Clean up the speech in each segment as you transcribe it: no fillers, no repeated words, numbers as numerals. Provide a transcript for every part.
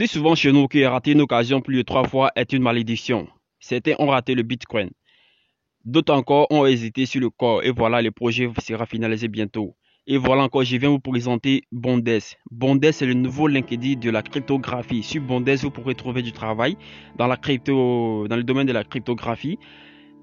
dit souvent chez nous que rater une occasion plus de 3 fois est une malédiction. Certains ont raté le Bitcoin. D'autres encore ont hésité sur le corps. Et voilà, le projet sera finalisé bientôt. Et voilà encore, je viens vous présenter Bondes. Bondes, c'est le nouveau LinkedIn de la cryptographie. Sur Bondes, vous pourrez trouver du travail dans le domaine de la cryptographie.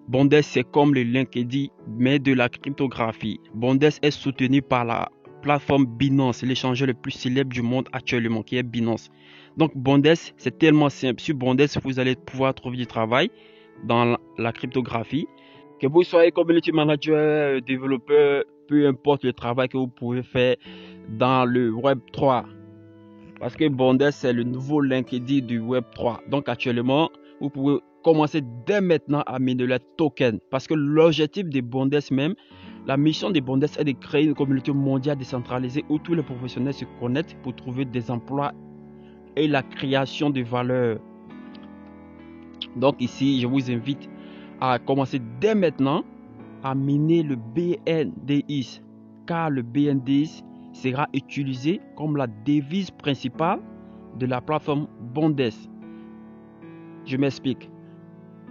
Bondes, c'est comme le LinkedIn, mais de la cryptographie. Bondes est soutenu par la plateforme Binance, l'échangeur le plus célèbre du monde actuellement, qui est Binance. Donc Bondes, c'est tellement simple. Sur Bondes, vous allez pouvoir trouver du travail dans la cryptographie. Que vous soyez community manager, développeur, peu importe le travail que vous pouvez faire dans le Web 3. Parce que Bondes, c'est le nouveau LinkedIn du Web 3. Donc actuellement, vous pouvez commencer dès maintenant à miner les tokens. Parce que l'objectif de Bondes même, la mission de Bondes est de créer une communauté mondiale décentralisée où tous les professionnels se connectent pour trouver des emplois et la création de valeur. Donc ici, je vous invite à commencer dès maintenant à miner le BNDES, car le BNDES sera utilisé comme la devise principale de la plateforme Bondes. Je m'explique.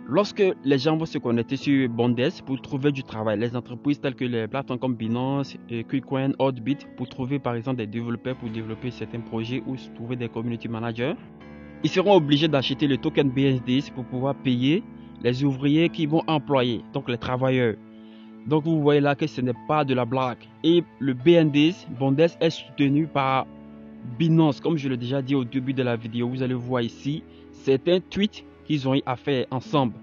Lorsque les gens vont se connecter sur Bondes pour trouver du travail, les entreprises telles que les plateformes comme Binance, KuCoin, Oddbit, pour trouver par exemple des développeurs pour développer certains projets ou trouver des community managers, ils seront obligés d'acheter le token BNDES pour pouvoir payer les ouvriers qui vont employer, donc les travailleurs. Donc vous voyez là que ce n'est pas de la blague. Et le BNDES, Bondes, est soutenu par Binance. Comme je l'ai déjà dit au début de la vidéo, vous allez voir ici certains tweets qu'ils ont eu à faire ensemble.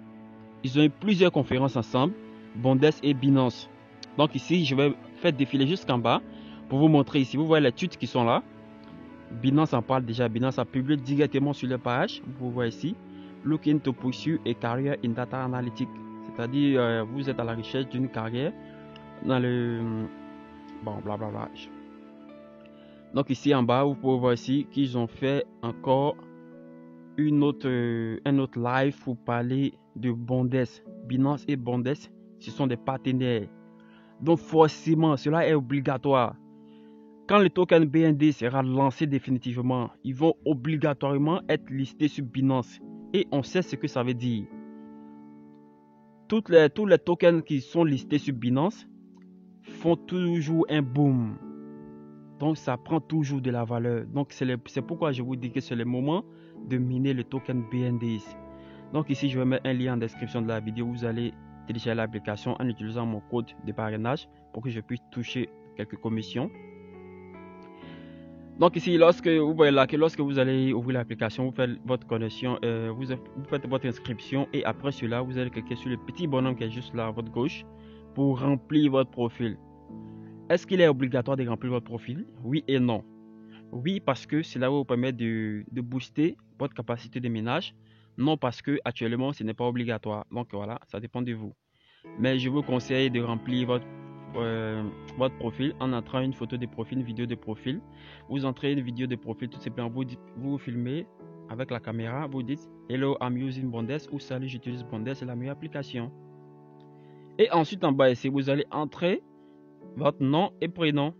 Ils ont eu plusieurs conférences ensemble, Bondes et Binance. Donc ici, je vais faire défiler jusqu'en bas pour vous montrer ici. Vous voyez les tweets qui sont là. Binance en parle déjà. Binance a publié directement sur leur page. Vous voyez ici. Looking to pursue a career in data analytics. C'est-à-dire, vous êtes à la recherche d'une carrière dans le... Bon, blablabla. Donc ici en bas, vous pouvez voir ici qu'ils ont fait encore un autre live pour parler de Bondes. Binance et Bondes, ce sont des partenaires. Donc forcément, cela est obligatoire. Quand le token BND sera lancé définitivement, ils vont obligatoirement être listés sur Binance. Et on sait ce que ça veut dire. Tous les tokens qui sont listés sur Binance font toujours un boom. Donc ça prend toujours de la valeur. Donc c'est pourquoi je vous dis que c'est le moment de miner le token BNDES. Donc ici je vais mettre un lien en description de la vidéo. Vous allez télécharger l'application en utilisant mon code de parrainage pour que je puisse toucher quelques commissions. Donc ici, lorsque vous voyez là que lorsque vous allez ouvrir l'application, vous faites votre connexion, vous faites votre inscription et après cela, vous allez cliquer sur le petit bonhomme qui est juste là à votre gauche pour remplir votre profil. Est-ce qu'il est obligatoire de remplir votre profil? Oui et non. Oui, parce que cela va vous permettre de booster votre capacité de minage. Non, parce que actuellement, ce n'est pas obligatoire. Donc voilà, ça dépend de vous. Mais je vous conseille de remplir votre profil en entrant une photo de profil, une vidéo de profil. Vous entrez une vidéo de profil, tout simplement, vous filmez avec la caméra, vous dites Hello, I'm using Bondes ou Salut, j'utilise Bondes, c'est la meilleure application. Et ensuite, en bas ici, vous allez entrer votre nom et prénom.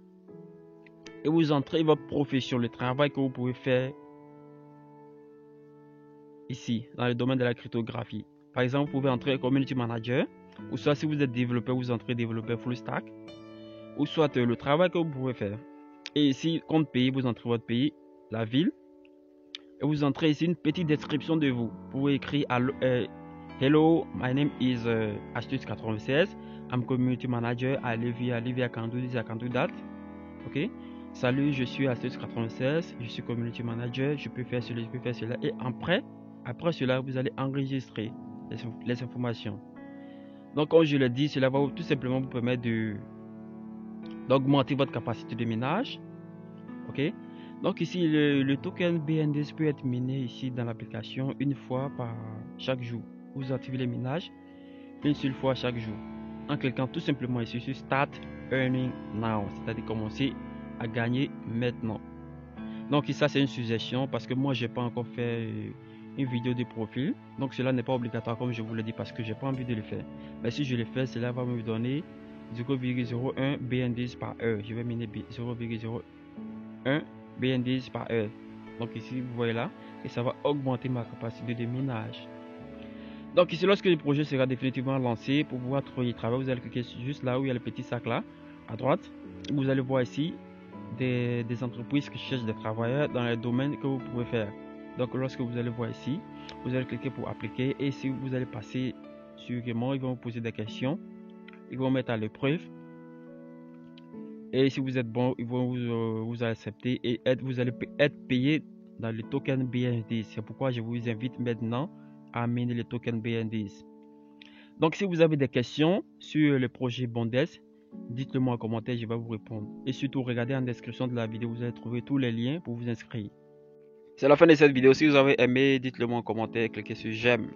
Et vous entrez votre profession, le travail que vous pouvez faire ici, dans le domaine de la cryptographie. Par exemple, vous pouvez entrer community manager. Ou soit si vous êtes développeur, vous entrez développeur full stack. Ou soit le travail que vous pouvez faire. Et ici, compte pays, vous entrez votre pays, la ville. Et vous entrez ici une petite description de vous. Vous pouvez écrire Hello, my name is Astuce96. I'm community manager. I live here, I can do this, I can do that. Ok. Salut, je suis Astuce96. Je suis community manager. Je peux faire cela, je peux faire cela. Et après cela, vous allez enregistrer les informations. Donc, comme je l'ai dit, cela va tout simplement vous permettre d'augmenter votre capacité de minage. Ok. Donc ici, le token BNDES peut être miné ici dans l'application une fois par chaque jour. Vous activez les minages une seule fois chaque jour en cliquant tout simplement ici sur Start Earning Now, c'est-à-dire commencer à gagner maintenant. Donc ça c'est une suggestion parce que moi j'ai pas encore fait une vidéo de profil, donc cela n'est pas obligatoire comme je vous l'ai dit parce que j'ai pas envie de le faire. Mais si je le fais, cela va me donner 0,01 BNDES par heure. Je vais miner 0,01 BNDES par heure. Donc ici, vous voyez là, et ça va augmenter ma capacité de minage. Donc ici, lorsque le projet sera définitivement lancé, pour pouvoir y travailler, vous allez cliquer juste là où il y a le petit sac là, à droite. Vous allez voir ici des entreprises qui cherchent des travailleurs dans les domaines que vous pouvez faire. Donc lorsque vous allez voir ici, vous allez cliquer pour appliquer, et si vous allez passer sûrement, ils vont vous poser des questions, ils vont mettre à l'épreuve, et si vous êtes bon, ils vont vous accepter et vous allez être payé dans le token BND. C'est pourquoi je vous invite maintenant à miner le token BND. Donc si vous avez des questions sur le projet Bondes, dites-le moi en commentaire, je vais vous répondre. Et surtout, regardez en description de la vidéo, vous allez trouver tous les liens pour vous inscrire. C'est la fin de cette vidéo. Si vous avez aimé, dites-le moi en commentaire, cliquez sur j'aime.